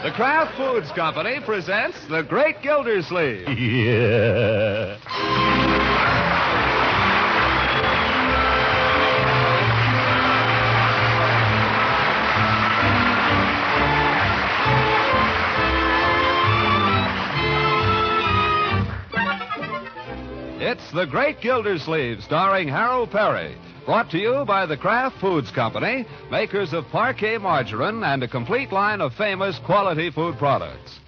The Kraft Foods Company presents The Great Gildersleeve. Yeah. It's The Great Gildersleeve, starring Harold Perry. Brought to you by the Kraft Foods Company, makers of Parquet margarine and a complete line of famous quality food products.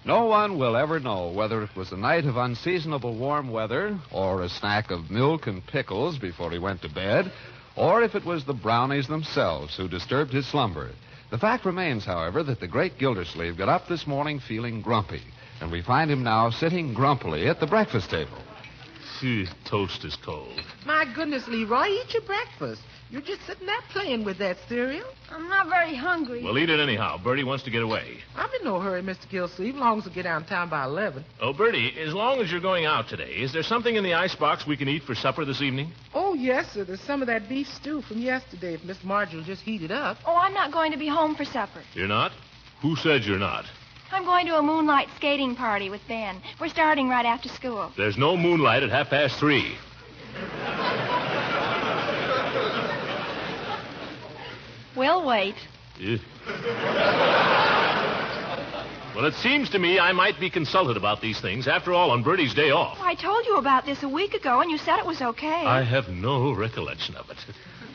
No one will ever know whether it was a night of unseasonable warm weather, or a snack of milk and pickles before he went to bed, or if it was the brownies themselves who disturbed his slumber. The fact remains, however, that the great Gildersleeve got up this morning feeling grumpy, and we find him now sitting grumpily at the breakfast table. Toast is cold. My goodness, Leroy, eat your breakfast. You're just sitting there playing with that cereal. I'm not very hungry. Well, eat it anyhow. Bertie wants to get away. I'm in no hurry, Mr. Gildersleeve, as long as we get downtown by 11. Oh, Bertie, as long as you're going out today, is there something in the icebox we can eat for supper this evening? Oh, yes, sir. There's some of that beef stew from yesterday if Miss Margie will just heat it up. Oh, I'm not going to be home for supper. You're not? Who said you're not? I'm going to a moonlight skating party with Ben. We're starting right after school. There's no moonlight at 3:30. We'll wait. Well, it seems to me I might be consulted about these things. After all, on Bertie's day off. I told you about this a week ago, and you said it was okay. I have no recollection of it.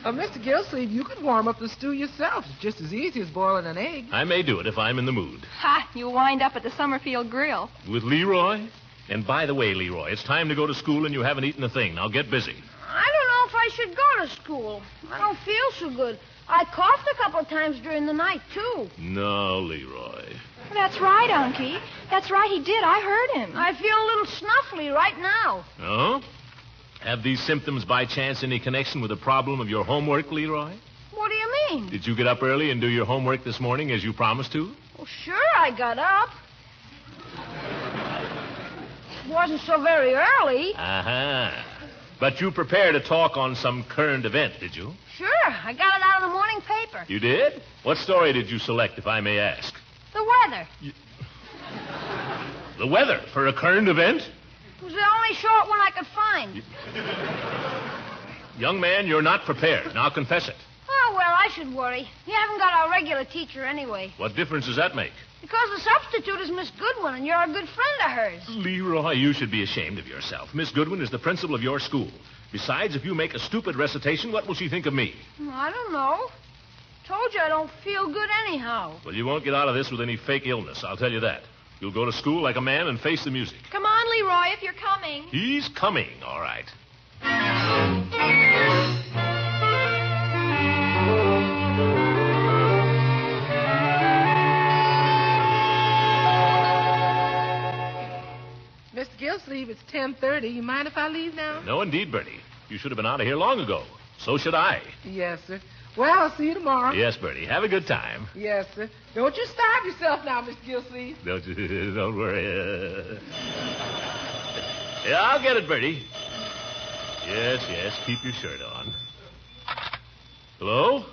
Mr. Gildersleeve, you could warm up the stew yourself. It's just as easy as boiling an egg. I may do it if I'm in the mood. Ha! You'll wind up at the Summerfield Grill. With Leroy? And by the way, Leroy, it's time to go to school and you haven't eaten a thing. Now get busy. I don't know if I should go to school. I don't feel so good. I coughed a couple of times during the night, too. No, Leroy. That's right, Unky. That's right, he did. I heard him. I feel a little snuffly right now. Oh? Have these symptoms by chance any connection with the problem of your homework, Leroy? What do you mean? Did you get up early and do your homework this morning as you promised to? Well, sure, I got up. It wasn't so very early. Uh-huh. But you prepared a talk on some current event, did you? Sure, I got it out of the morning paper. You did? What story did you select, if I may ask? The weather. The weather for a current event? It was the only short one I could find. Young man, you're not prepared. Now confess it. Oh, well, I should worry. You haven't got our regular teacher anyway. What difference does that make? Because the substitute is Miss Goodwin, and you're a good friend of hers. Leroy, you should be ashamed of yourself. Miss Goodwin is the principal of your school. Besides, if you make a stupid recitation, what will she think of me? I don't know. Told you I don't feel good anyhow. Well, you won't get out of this with any fake illness, I'll tell you that. You'll go to school like a man and face the music. Come on, Leroy, if you're coming. He's coming, all right. Mr. Gildersleeve, it's 10:30. You mind if I leave now? No, indeed, Bertie. You should have been out of here long ago. So should I. Yes, sir. Well, I'll see you tomorrow. Yes, Bertie. Have a good time. Yes, sir. Don't you starve yourself now, Mr. Gildersleeve. Don't worry. Yeah, I'll get it, Bertie. Yes. Keep your shirt on. Hello?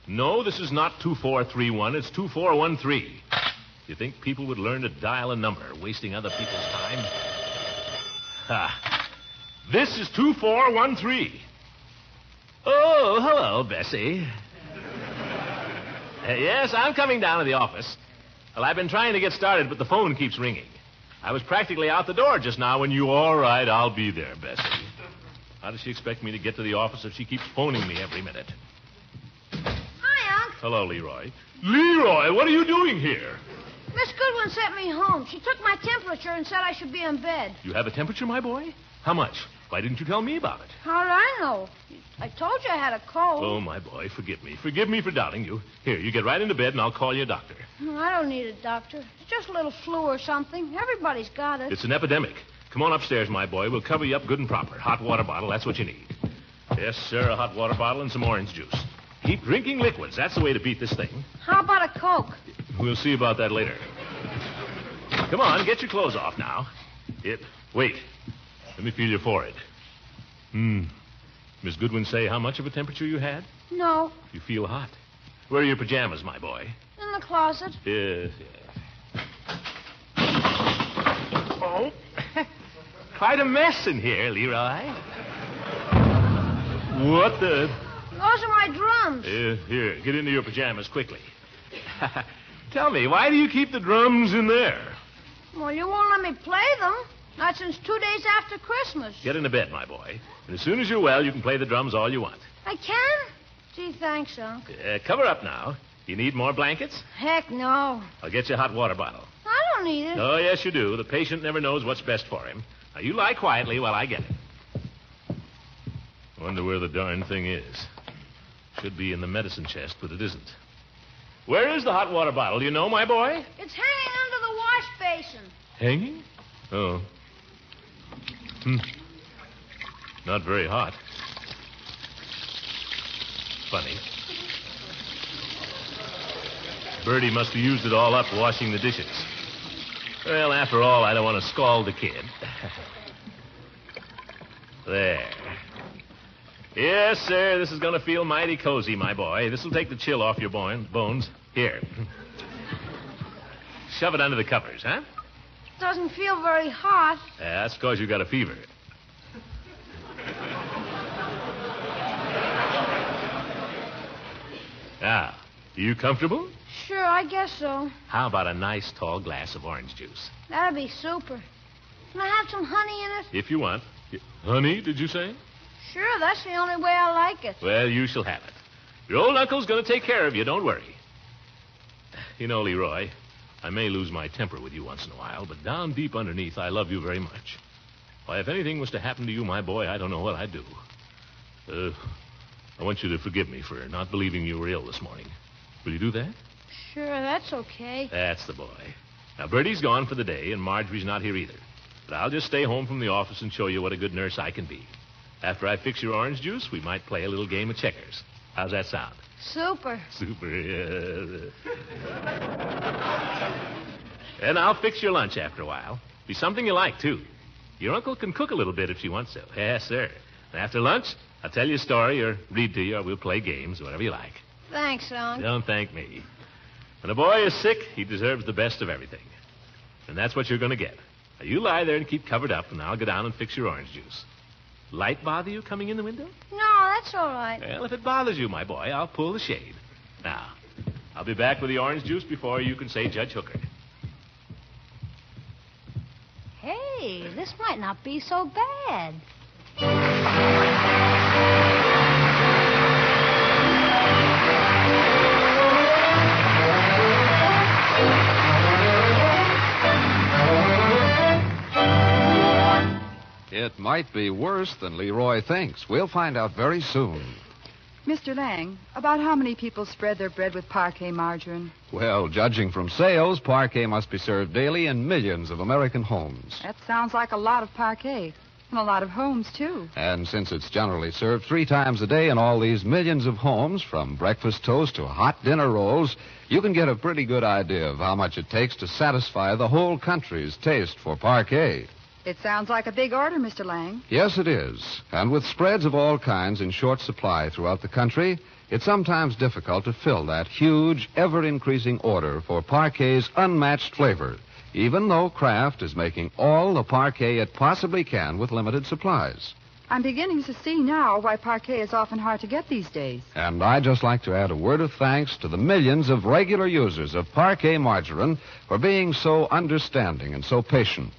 No, this is not 2431. It's 2413. You think people would learn to dial a number, wasting other people's time? Ha. This is 2413. Oh, hello, Bessie. Yes, I'm coming down to the office. Well, I've been trying to get started, but the phone keeps ringing. I was practically out the door just now when you... All right, I'll be there, Bessie. How does she expect me to get to the office if she keeps phoning me every minute? Hi, Unc. Hello, Leroy. Leroy, what are you doing here? Miss Goodwin sent me home. She took my temperature and said I should be in bed. You have a temperature, my boy? How much? Why didn't you tell me about it? How did I know? I told you I had a cold. Oh, my boy, forgive me. Forgive me for doubting you. Here, you get right into bed, and I'll call you a doctor. I don't need a doctor. It's just a little flu or something. Everybody's got it. It's an epidemic. Come on upstairs, my boy. We'll cover you up good and proper. Hot water bottle, that's what you need. Yes, sir, a hot water bottle and some orange juice. Keep drinking liquids. That's the way to beat this thing. How about a Coke? We'll see about that later. Come on, get your clothes off now. Wait. Let me feel your forehead. Miss Goodwin say how much of a temperature you had? No, You feel hot. Where are your pajamas, my boy? in the closet. Yes. Oh. Quite a mess in here, Leroy. What the... Those are my drums. Here, get into your pajamas quickly. Tell me, why do you keep the drums in there? Well, you won't let me play them. Not since 2 days after Christmas. Get into bed, my boy. And as soon as you're well, you can play the drums all you want. I can? Gee, thanks, Unc. Cover up now. You need more blankets? Heck no. I'll get you a hot water bottle. I don't need it. Oh, yes, you do. The patient never knows what's best for him. Now, you lie quietly while I get it. Wonder where the darn thing is. Should be in the medicine chest, but it isn't. Where is the hot water bottle? Do you know, my boy? It's hanging under the wash basin. Hanging? Oh. Not very hot. Funny. Bertie must have used it all up washing the dishes. Well, after all, I don't want to scald the kid. There. Yes, sir, this is going to feel mighty cozy, my boy. This will take the chill off your bones. Here. Shove it under the covers, huh? Doesn't feel very hot. That's because you got a fever. Now, you comfortable? Sure, I guess so. How about a nice tall glass of orange juice? That'd be super. Can I have some honey in it? If you want. Honey, did you say? Sure, that's the only way I like it. Well, you shall have it. Your old uncle's going to take care of you, don't worry. You know, Leroy, I may lose my temper with you once in a while, but down deep underneath, I love you very much. Why, if anything was to happen to you, my boy, I don't know what I'd do. I want you to forgive me for not believing you were ill this morning. Will you do that? Sure, that's okay. That's the boy. Now, Bertie's gone for the day, and Marjorie's not here either. But I'll just stay home from the office and show you what a good nurse I can be. After I fix your orange juice, we might play a little game of checkers. How's that sound? Super. Super. And I'll fix your lunch after a while. Be something you like, too. Your uncle can cook a little bit if she wants to. Yes, sir. And after lunch, I'll tell you a story or read to you, or we'll play games, whatever you like. Thanks, Unc. Don't thank me. When a boy is sick, he deserves the best of everything. And that's what you're going to get. Now, you lie there and keep covered up, and I'll go down and fix your orange juice. Light bother you coming in the window? No, that's all right. Well, if it bothers you, my boy, I'll pull the shade. Now, I'll be back with the orange juice before you can say Judge Hooker. Hey, this might not be so bad. It might be worse than Leroy thinks. We'll find out very soon. Mr. Lang, about how many people spread their bread with parquet margarine? Well, judging from sales, parquet must be served daily in millions of American homes. That sounds like a lot of parquet. And a lot of homes, too. And since it's generally served 3 times a day in all these millions of homes, from breakfast toast to hot dinner rolls, you can get a pretty good idea of how much it takes to satisfy the whole country's taste for parquet. It sounds like a big order, Mr. Lang. Yes, it is. And with spreads of all kinds in short supply throughout the country, it's sometimes difficult to fill that huge, ever-increasing order for parquet's unmatched flavor, even though Kraft is making all the parquet it possibly can with limited supplies. I'm beginning to see now why parquet is often hard to get these days. And I'd just like to add a word of thanks to the millions of regular users of parquet margarine for being so understanding and so patient.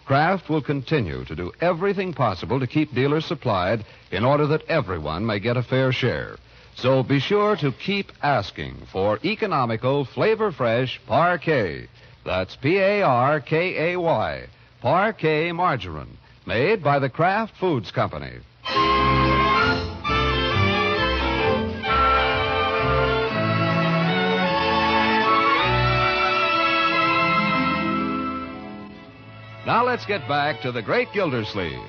Kraft will continue to do everything possible to keep dealers supplied in order that everyone may get a fair share. So be sure to keep asking for economical, flavor-fresh parquet. That's Parkay, parquet margarine, made by the Kraft Foods Company. Now let's get back to the great Gildersleeve.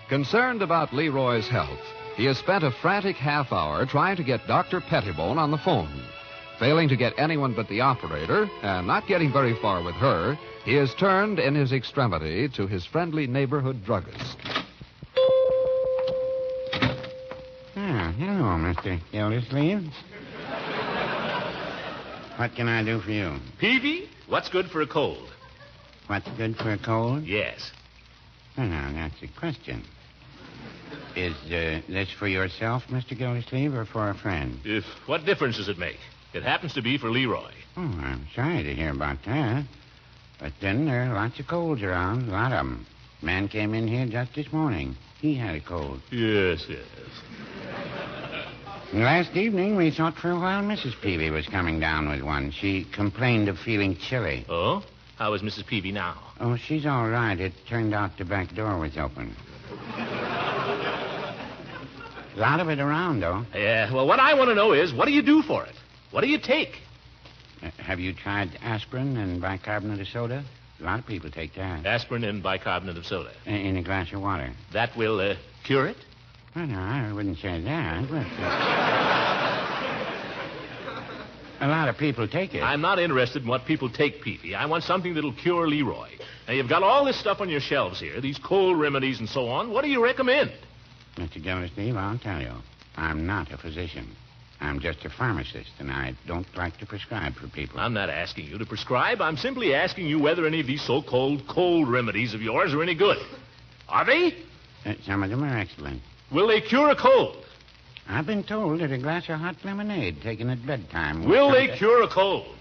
Concerned about Leroy's health, he has spent a frantic half hour trying to get Dr. Pettibone on the phone. Failing to get anyone but the operator, and not getting very far with her, he has turned in his extremity to his friendly neighborhood druggist. Mr. Gildersleeve. What can I do for you? Peavy, what's good for a cold? What's good for a cold? Yes. Oh, now, that's a question. Is this for yourself, Mr. Gildersleeve, or for a friend? What difference does it make? It happens to be for Leroy. Oh, I'm sorry to hear about that. But then there are lots of colds around, a lot of them. Man came in here just this morning. He had a cold. Yes. Last evening, we thought for a while Mrs. Peavy was coming down with one. She complained of feeling chilly. Oh? How is Mrs. Peavy now? Oh, she's all right. It turned out the back door was open. A lot of it around, though. Yeah, well, what I want to know is, what do you do for it? What do you take? Have you tried aspirin and bicarbonate of soda? A lot of people take that. Aspirin and bicarbonate of soda. In a glass of water. That will cure it? Well, no, I wouldn't say that. But, a lot of people take it. I'm not interested in what people take, Peavy. I want something that'll cure Leroy. Now, you've got all this stuff on your shelves here, these cold remedies and so on. What do you recommend? Mr. Gildersleeve, I'll tell you. I'm not a physician. I'm just a pharmacist, and I don't like to prescribe for people. I'm not asking you to prescribe. I'm simply asking you whether any of these so-called cold remedies of yours are any good. Are they? Some of them are excellent. Will they cure a cold? I've been told that a glass of hot lemonade taken at bedtime... Will they cure a cold?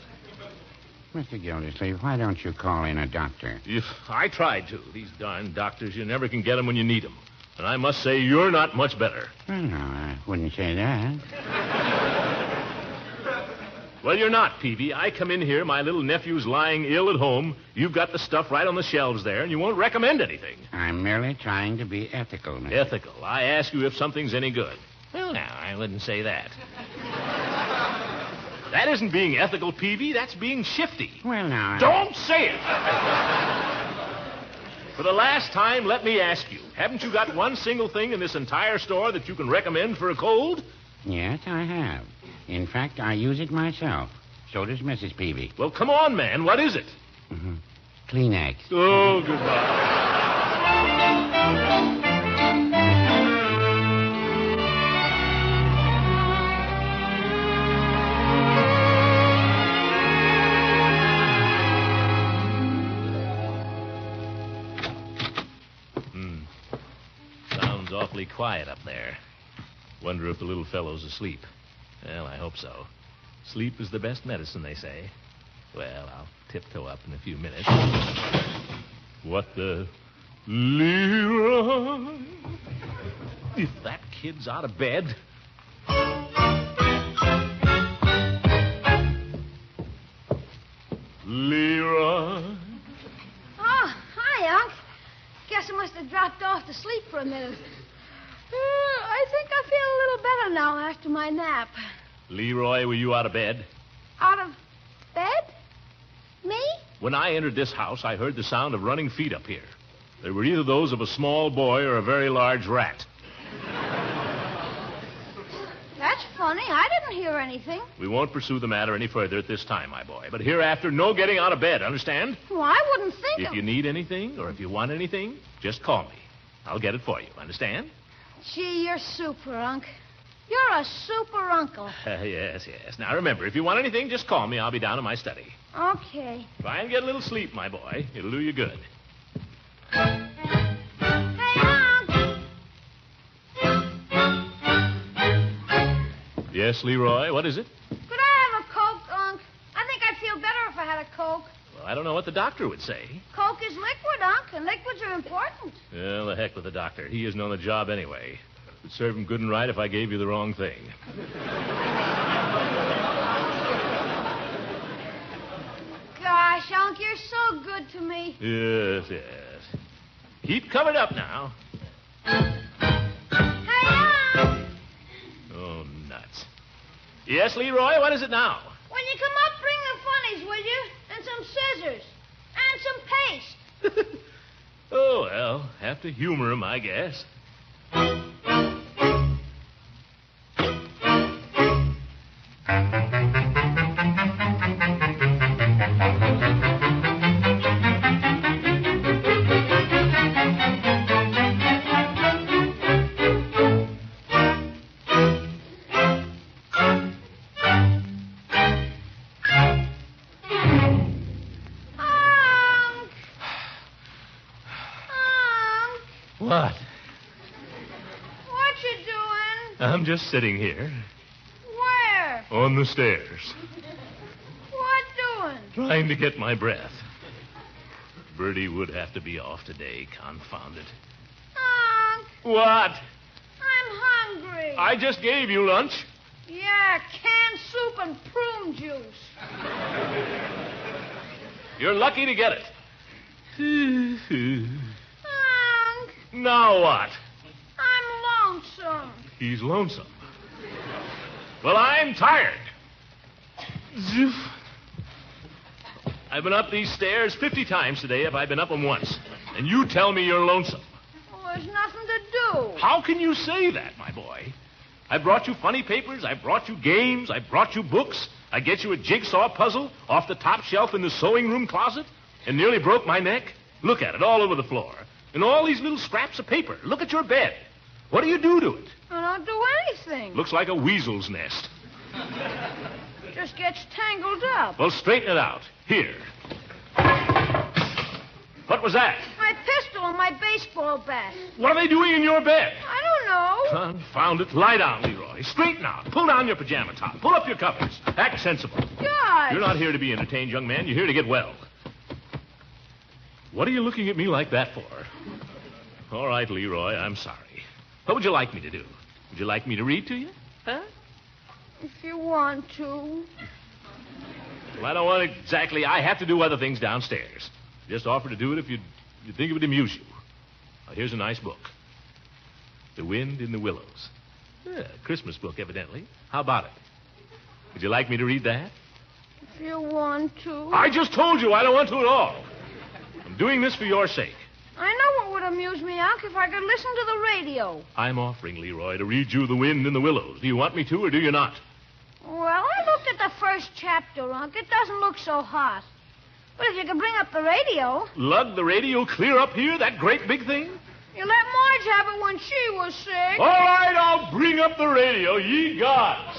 Mr. Gildersleeve, why don't you call in a doctor? If I tried to. These darn doctors, you never can get them when you need them. And I must say, you're not much better. Well, no, I wouldn't say that. Well, you're not, Peavy. I come in here, my little nephew's lying ill at home. You've got the stuff right on the shelves there, and you won't recommend anything. I'm merely trying to be ethical, Mr. Ethical. I ask you if something's any good. Well, now, I wouldn't say that. That isn't being ethical, Peavy. That's being shifty. Well, now... Don't say it! For the last time, let me ask you, haven't you got one single thing in this entire store that you can recommend for a cold? Yes, I have. In fact, I use it myself. So does Mrs. Peavy. Well, come on, man. What is it? Mm-hmm. Kleenex. Oh, goodbye. Sounds awfully quiet up there. Wonder if the little fellow's asleep. Well, I hope so. Sleep is the best medicine, they say. Well, I'll tiptoe up in a few minutes. What the... Leroy? If that kid's out of bed... Leroy? Oh, hi, Unc. Guess I must have dropped off to sleep for a minute. I think I feel a little better now after my nap. Leroy, were you out of bed? Out of bed? Me? When I entered this house, I heard the sound of running feet up here. They were either those of a small boy or a very large rat. That's funny. I didn't hear anything. We won't pursue the matter any further at this time, my boy. But hereafter, no getting out of bed, understand? Well, I wouldn't think If you need anything or if you want anything, just call me. I'll get it for you, understand? Gee, you're super, Unc. You're a super uncle. Yes. Now, remember, if you want anything, just call me. I'll be down in my study. Okay. Try and get a little sleep, my boy. It'll do you good. Hey, Unc. Yes, Leroy, what is it? Could I have a Coke, Unc? I think I'd feel better if I had a Coke. Well, I don't know what the doctor would say. Coke is liquid, Unc, and liquids are important. Well, the heck with the doctor. He isn't on the job anyway. It'd serve him good and right if I gave you the wrong thing. Gosh, Unc, you're so good to me. Yes. Keep covered up now. Hey, Unc. Oh, nuts. Yes, Leroy, what is it now? When you come up, bring the funnies, will you? And some scissors. And some paste. Oh, well, have to humor him, I guess. What? What you doing? I'm just sitting here Where? on the stairs, What doing? trying to get my breath. Bertie would have to be off today, confound it. Unc, What? I'm hungry. I just gave you lunch. Yeah, canned soup and prune juice. You're lucky to get it. Unc, Now what? I'm lonesome. He's lonesome. Well, I'm tired. Zoof. I've been up these stairs 50 times today if I've been up them once. And you tell me you're lonesome. Well, there's nothing to do. How can you say that, my boy? I brought you funny papers. I brought you games. I brought you books. I get you a jigsaw puzzle off the top shelf in the sewing room closet and nearly broke my neck. Look at it all over the floor. And all these little scraps of paper. Look at your bed. What do you do to it? I don't do anything. Looks like a weasel's nest. Just gets tangled up. Well, straighten it out. Here. What was that? My pistol and my baseball bat. What are they doing in your bed? I don't know. Confound it. Lie down, Leroy. Straighten out. Pull down your pajama top. Pull up your covers. Act sensible. Gosh. You're not here to be entertained, young man. You're here to get well. What are you looking at me like that for? All right, Leroy, I'm sorry. What would you like me to do? Would you like me to read to you? Huh? If you want to. Well, I don't want exactly. I have to do other things downstairs. Just offer to do it if you'd think it would amuse you. Now, here's a nice book. The Wind in the Willows. Yeah, Christmas book, evidently. How about it? Would you like me to read that? If you want to. I just told you I don't want to at all. I'm doing this for your sake. I know what would amuse me, Unc, if I could listen to the radio. I'm offering, Leroy, to read you The Wind in the Willows. Do you want me to, or do you not? Well, I looked at the first chapter, Unc. It doesn't look so hot. But if you could bring up the radio. Lug the radio clear up here, that great big thing? You let Marge have it when she was sick. All right, I'll bring up the radio, ye gods.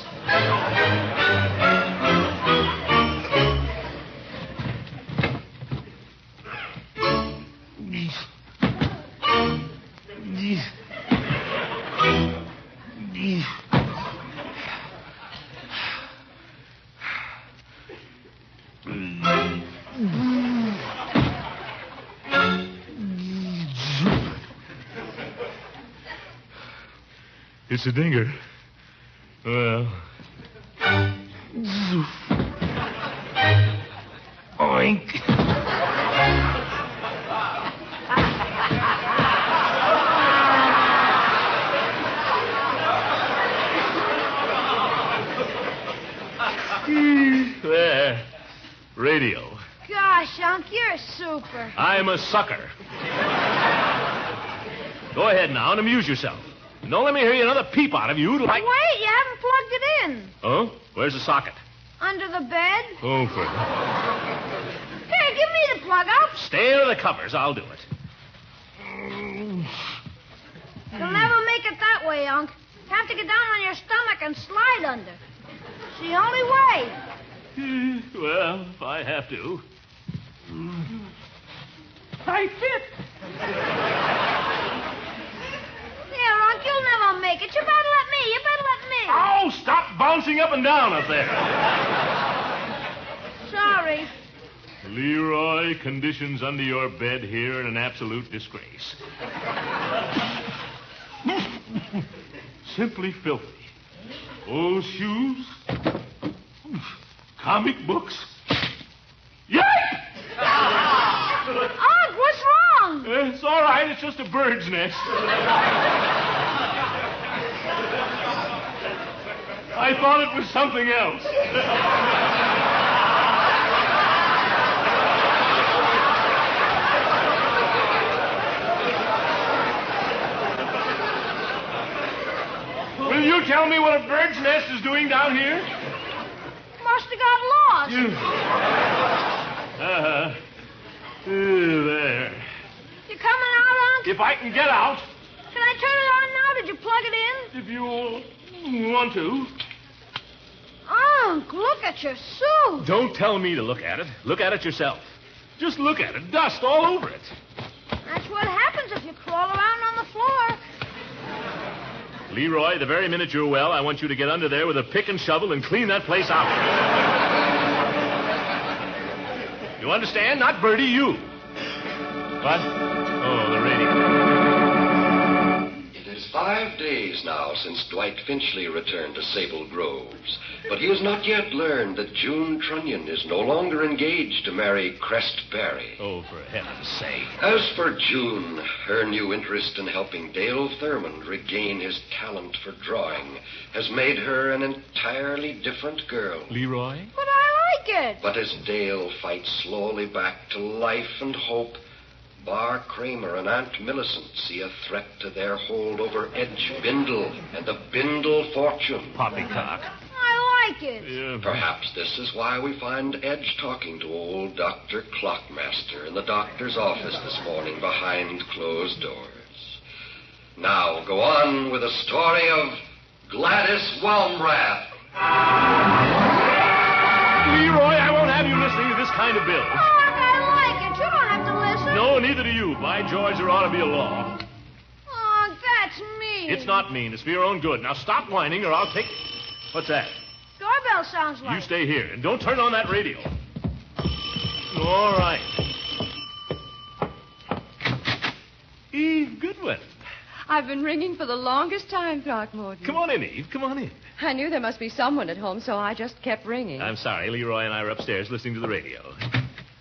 It's a dinger. Well. Zoof. Oink. There. Radio. Gosh, Unc, you're super. I'm a sucker. Go ahead now and amuse yourself. And don't let me hear another peep out of you like... Wait, you haven't plugged it in. Oh? Where's the socket? Under the bed. Oh, for... Here, give me the plug. I'll... Stay under the covers. I'll do it. You'll never make it that way, Unc. You have to get down on your stomach and slide under. It's the only way. Well, if I have to. I fit. Here, Unc, you'll never make it. You better let me. You better let me. Oh, stop bouncing up and down up there. Sorry. Leroy, conditions under your bed here are an absolute disgrace. Simply filthy. Old shoes. Comic books. Yay! Unc, what's wrong? It's all right. It's just a bird's nest. I thought it was something else. Will you tell me what a bird's nest is doing down here? Must have got lost. There. You coming out, Unc? If I can get out, Can I turn it on now? Did you plug it in? if you want to. Unc, look at your suit. Don't tell me to look at it. Look at it yourself. Just look at it. Dust all over it. That's what happens if you crawl around on the floor. Leroy, the very minute you're well, I want you to get under there with a pick and shovel and clean that place out. You understand? Not Bertie, you. What? Oh, the radio. It is 5 days now since Dwight Finchley returned to Sable Groves, but he has not yet learned that June Trunnion is no longer engaged to marry Crest Barry. Oh, for heaven's sake. As for June, her new interest in helping Dale Thurmond regain his talent for drawing has made her an entirely different girl. Leroy? But I like it. But as Dale fights slowly back to life and hope, Bar Kramer and Aunt Millicent see a threat to their hold over Edge Bindle and the Bindle fortune. Poppycock. I like it. Yeah. Perhaps this is why we find Edge talking to old Dr. Clockmaster in the doctor's office this morning behind closed doors. Now, go on with the story of Gladys Walmrath. Leroy, I won't have you listening to this kind of bill. Oh, I like it. You don't have to listen. No, neither do you. By George, there ought to be a law. Oh, that's mean. It's not mean. It's for your own good. Now stop whining or I'll take... What's that? Doorbell sounds like. You stay here and don't turn on that radio. All right. Eve Goodwin. I've been ringing for the longest time, Throckmorton. Come on in, Eve. Come on in. I knew there must be someone at home, so I just kept ringing. I'm sorry. Leroy and I are upstairs listening to the radio.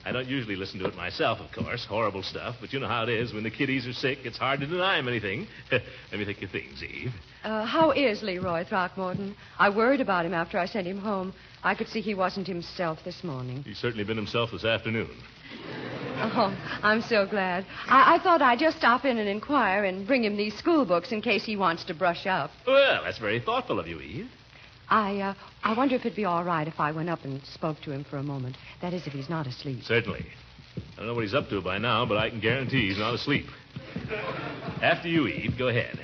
I don't usually listen to it myself, of course. Horrible stuff. But you know how it is. When the kiddies are sick, it's hard to deny them anything. Let me think of things, Eve. How is Leroy, Throckmorton? I worried about him after I sent him home. I could see he wasn't himself this morning. He's certainly been himself this afternoon. Oh, I'm so glad. I thought I'd just stop in and inquire and bring him these school books in case he wants to brush up. Well, that's very thoughtful of you, Eve. I wonder if it'd be all right if I went up and spoke to him for a moment. That is, if he's not asleep. Certainly. I don't know what he's up to by now, but I can guarantee he's not asleep. After you, Eve. Go ahead.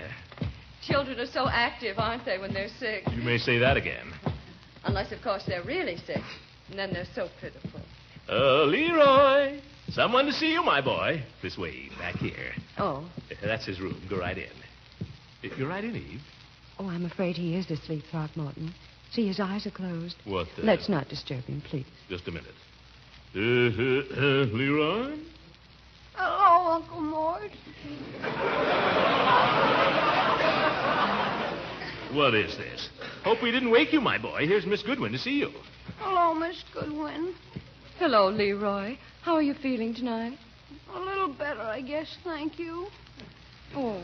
Children are so active, aren't they, when they're sick? You may say that again. Unless, of course, they're really sick. And then they're so pitiful. Leroy. Someone to see you, my boy. This way, Eve. Back here. Oh. That's his room. Go right in. You're right in, Eve. Oh, I'm afraid he is asleep, Throckmorton. See, his eyes are closed. What? Let's not disturb him, please. Just a minute. Leroy? Hello, Uncle Mort. What is this? Hope we didn't wake you, my boy. Here's Miss Goodwin to see you. Hello, Miss Goodwin. Hello, Leroy. How are you feeling tonight? A little better, I guess, thank you. Oh,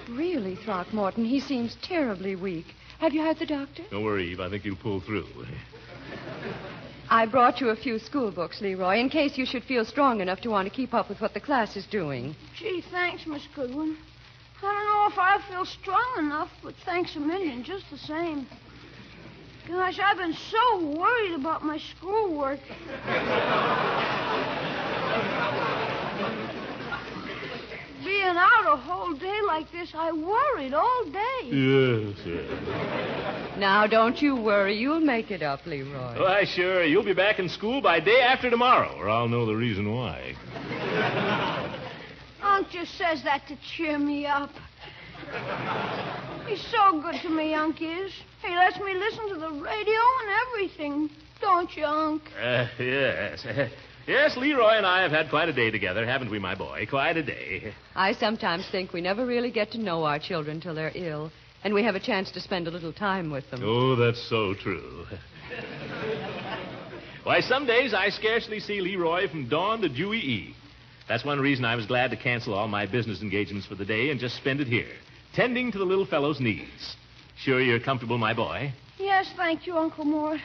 really, Throckmorton? He seems terribly weak. Have you had the doctor? Don't worry, Eve. I think he'll pull through. I brought you a few school books, Leroy, in case you should feel strong enough to want to keep up with what the class is doing. Gee, thanks, Miss Goodwin. I don't know if I feel strong enough, but thanks a million just the same. Gosh, I've been so worried about my schoolwork. Being out a whole day like this, I worried all day. Yes. Now, don't you worry. You'll make it up, Leroy. Why, sure. You'll be back in school by day after tomorrow, or I'll know the reason why. Unc just says that to cheer me up. He's so good to me, Unc is. He lets me listen to the radio and everything. Don't you, Unc? Yes. Yes, Leroy and I have had quite a day together, haven't we, my boy? Quite a day. I sometimes think we never really get to know our children till they're ill, and we have a chance to spend a little time with them. Oh, that's so true. Why, some days I scarcely see Leroy from dawn to dewy eve. That's one reason I was glad to cancel all my business engagements for the day and just spend it here, tending to the little fellow's needs. Sure you're comfortable, my boy? Yes, thank you, Uncle Mort.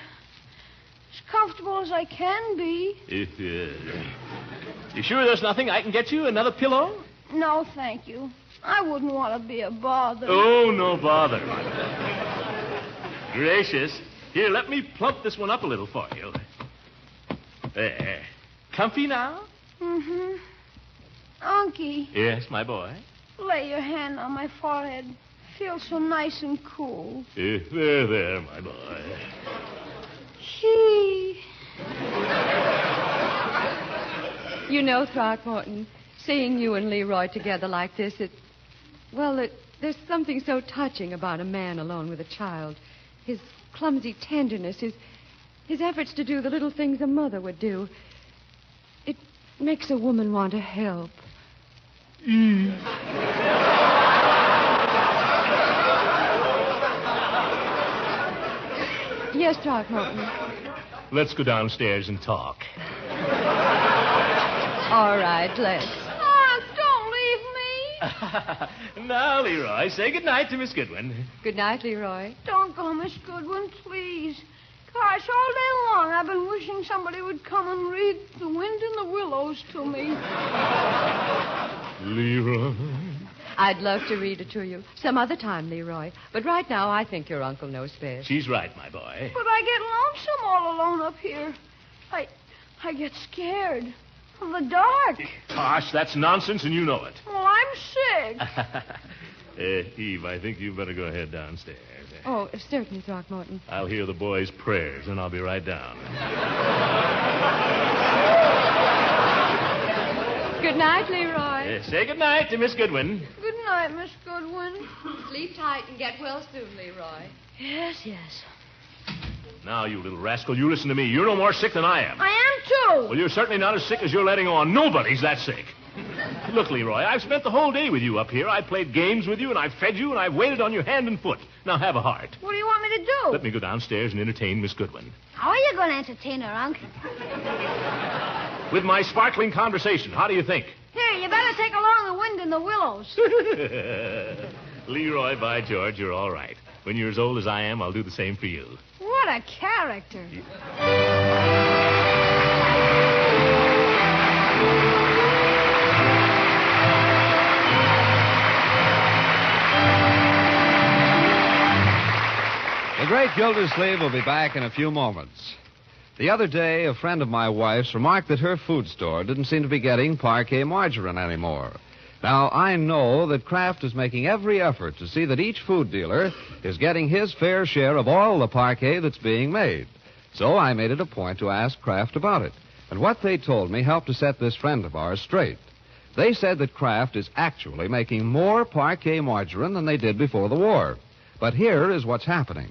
As comfortable as I can be. You sure there's nothing I can get you? Another pillow? No, thank you. I wouldn't want to be a bother. Oh, no bother. Gracious. Here, let me plump this one up a little for you. There. Comfy now? Mm-hmm. Unky, Yes, my boy. lay your hand on my forehead. Feels so nice and cool. There, my boy. Gee. You know, Throckmorton, seeing you and Leroy together like this, Well, there's something so touching about a man alone with a child. His clumsy tenderness, his efforts to do the little things a mother would do. It makes a woman want to help. Yes, Throckmorton. Let's go downstairs and talk. All right, let's. Now, Leroy, say goodnight to Miss Goodwin. Good night, Leroy. Don't go, Miss Goodwin, please. Gosh, all day long I've been wishing somebody would come and read The Wind in the Willows to me. Leroy. I'd love to read it to you some other time, Leroy. But right now, I think your uncle knows best. She's right, my boy. But I get lonesome all alone up here. I get scared of the dark. Tosh, that's nonsense, and you know it. Well, I'm sick. Eve, I think you better go ahead downstairs. Oh, certainly, Throckmorton. I'll hear the boys' prayers, and I'll be right down. Good night, Leroy. Say good night to Miss Goodwin. Good night, Miss Goodwin. Sleep tight and get well soon, Leroy. Yes, yes. Now, you little rascal, you listen to me. You're no more sick than I am. I am, too. Well, you're certainly not as sick as you're letting on. Nobody's that sick. Look, Leroy, I've spent the whole day with you up here. I've played games with you, and I've fed you, and I've waited on you hand and foot. Now, have a heart. What do you want me to do? Let me go downstairs and entertain Miss Goodwin. How are you going to entertain her, Unc? With my sparkling conversation. How do you think? Here, you better take along The Wind in the Willows. Leroy, by George, you're all right. When you're as old as I am, I'll do the same for you. What a character. The Great Gildersleeve will be back in a few moments. The other day, a friend of my wife's remarked that her food store didn't seem to be getting Parquet margarine anymore. Now, I know that Kraft is making every effort to see that each food dealer is getting his fair share of all the Parquet that's being made. So I made it a point to ask Kraft about it. And what they told me helped to set this friend of ours straight. They said that Kraft is actually making more Parquet margarine than they did before the war. But here is what's happening.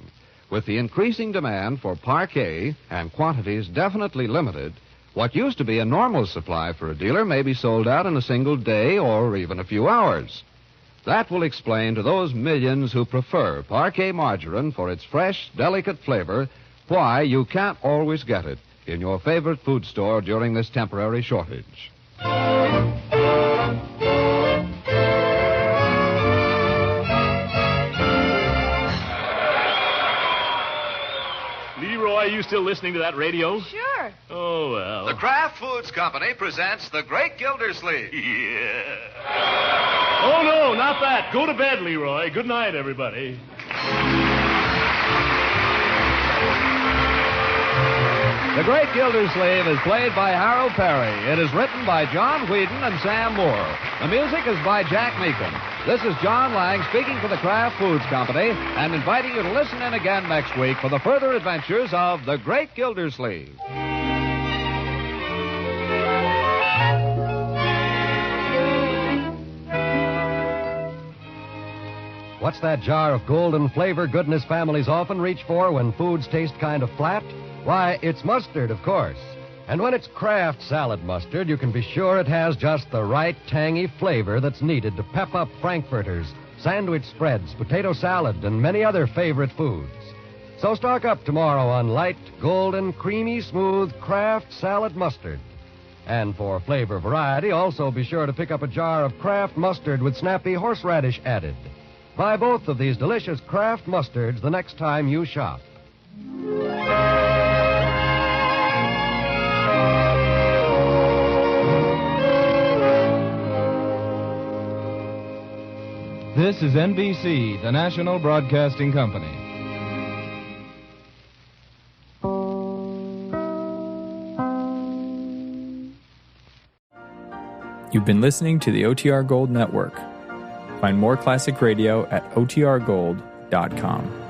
With the increasing demand for Parquet and quantities definitely limited, what used to be a normal supply for a dealer may be sold out in a single day or even a few hours. That will explain to those millions who prefer Parquet margarine for its fresh, delicate flavor why you can't always get it in your favorite food store during this temporary shortage. Leroy, are you still listening to that radio? Sure. Oh, well. The Kraft Foods Company presents The Great Gildersleeve. Yeah. Oh, no, not that. Go to bed, Leroy. Good night, everybody. The Great Gildersleeve is played by Harold Perry. It is written by John Whedon and Sam Moore. The music is by Jack Meakin. This is John Lang speaking for the Kraft Foods Company and inviting you to listen in again next week for the further adventures of The Great Gildersleeve. What's that jar of golden flavor goodness families often reach for when foods taste kind of flat? Why, it's mustard, of course. And when it's Kraft salad mustard, you can be sure it has just the right tangy flavor that's needed to pep up frankfurters, sandwich spreads, potato salad, and many other favorite foods. So stock up tomorrow on light, golden, creamy, smooth Kraft salad mustard. And for flavor variety, also be sure to pick up a jar of Kraft mustard with snappy horseradish added. Buy both of these delicious Kraft mustards the next time you shop. This is NBC, the national broadcasting company. You've been listening to the OTR Gold Network. Find more classic radio at otrgold.com.